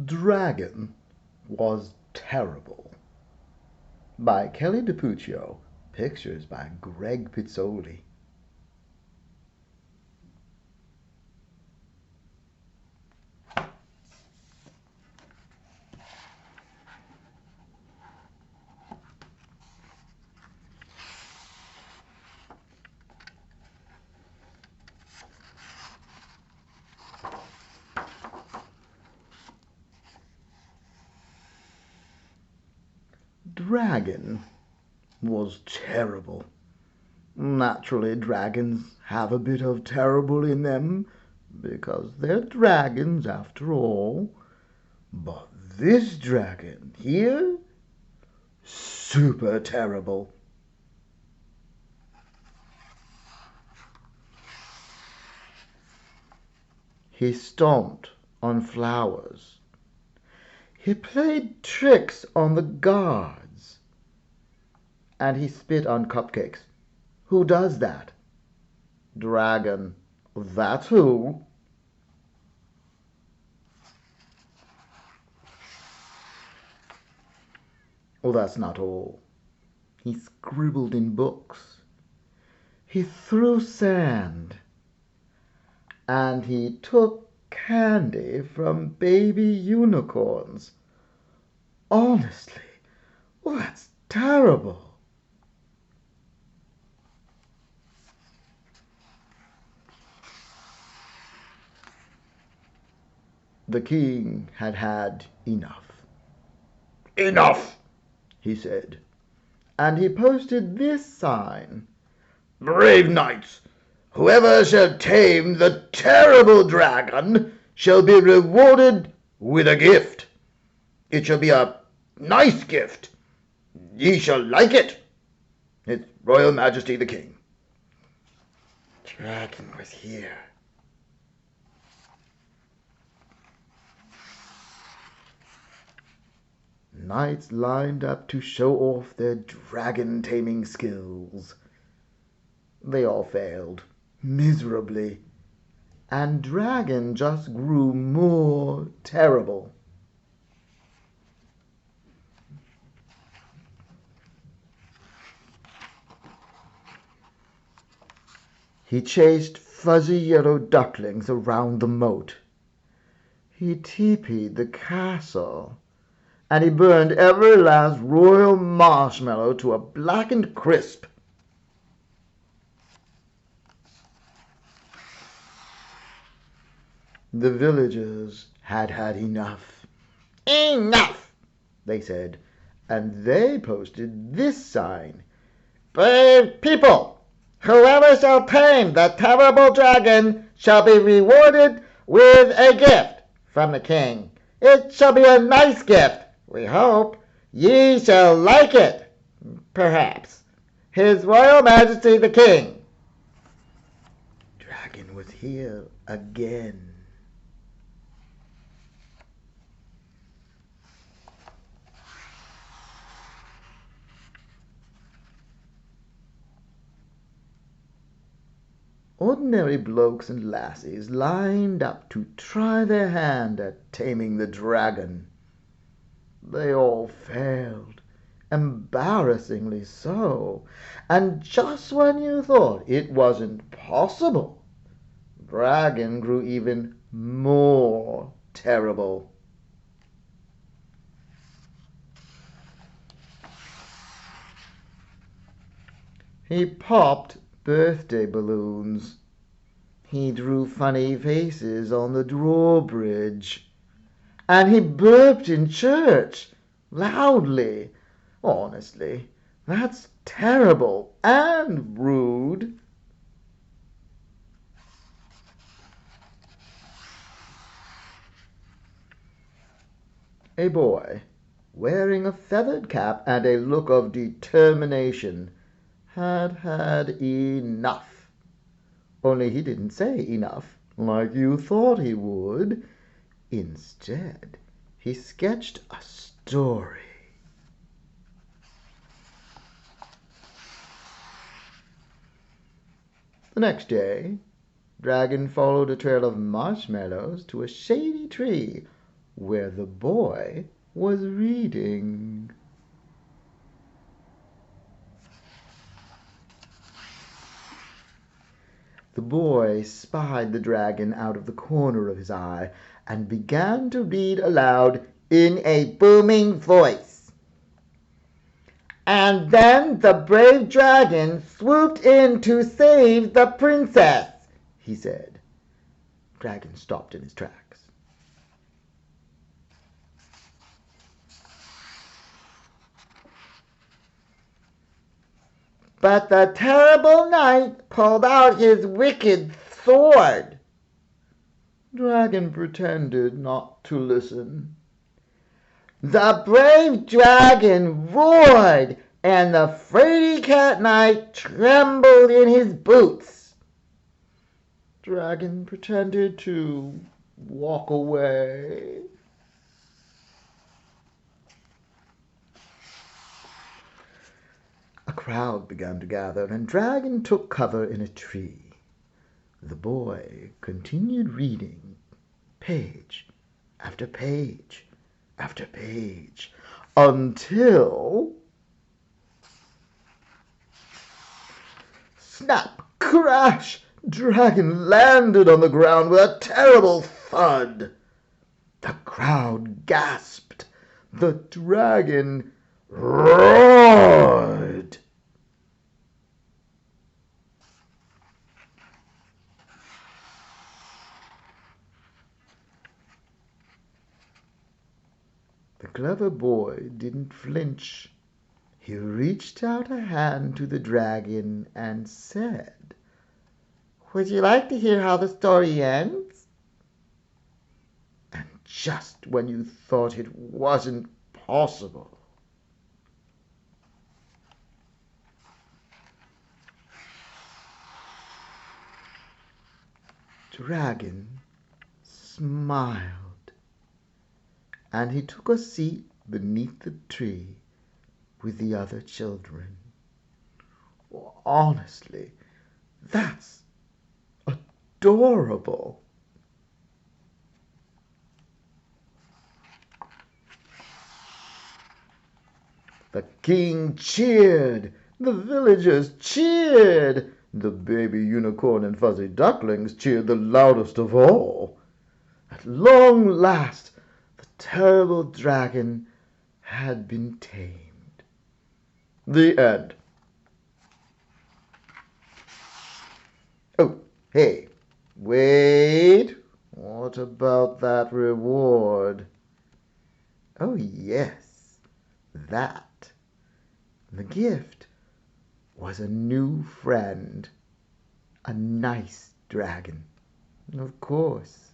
Dragon was terrible. By Kelly DiPucchio. Pictures by Greg Pizzoli. Dragon was terrible. Naturally, dragons have a bit of terrible in them, because they're dragons after all. But this dragon here, super terrible. He stomped on flowers. He played tricks on the guards. And he spit on cupcakes. Who does that? Dragon. That's who. Oh, that's not all. He scribbled in books. He threw sand. And he took candy from baby unicorns. Honestly, that's terrible. The king had had enough. Enough, he said, and he posted this sign. Brave knights, whoever shall tame the terrible dragon shall be rewarded with a gift. It shall be a nice gift. Ye shall like it. His Royal Majesty the King. Dragon was here. Knights lined up to show off their dragon-taming skills. They all failed, miserably, and Dragon just grew more terrible. He chased fuzzy yellow ducklings around the moat. He teepeed the castle, and he burned every last royal marshmallow to a blackened crisp. The villagers had had enough. Enough, they said, and they posted this sign. Brave people, whoever shall tame the terrible dragon shall be rewarded with a gift from the king. It shall be a nice gift, we hope. Ye shall like it, perhaps. His Royal Majesty the King. Dragon was here again. Ordinary blokes and lassies lined up to try their hand at taming the dragon. They all failed, embarrassingly so, and just when you thought it wasn't possible, Dragon grew even more terrible. He popped birthday balloons. He drew funny faces on the drawbridge. And he burped in church, loudly. Honestly, that's terrible and rude. A boy, wearing a feathered cap and a look of determination, had had enough. Only he didn't say enough like you thought he would. Instead, he sketched a story. The next day, Dragon followed a trail of marshmallows to a shady tree where the boy was reading. The boy spied the dragon out of the corner of his eye and began to read aloud in a booming voice. "And then the brave dragon swooped in to save the princess," he said. Dragon stopped in his tracks. "But the terrible knight pulled out his wicked sword." Dragon pretended not to listen. "The brave dragon roared, and the fraidy cat knight trembled in his boots." Dragon pretended to walk away. A crowd began to gather, and Dragon took cover in a tree. The boy continued reading, page after page after page, until snap, crash! Dragon landed on the ground with a terrible thud. The crowd gasped. The dragon roared. The clever boy didn't flinch. He reached out a hand to the dragon and said, "Would you like to hear how the story ends?" And just when you thought it wasn't possible, Dragon smiled, and he took a seat beneath the tree with the other children. Honestly, that's adorable. The king cheered. The villagers cheered. The baby unicorn and fuzzy ducklings cheered the loudest of all. At long last, the terrible dragon had been tamed. The end. Oh, hey, wait. What about that reward? Oh, yes, that. The gift was a new friend, a nice dragon. Of course.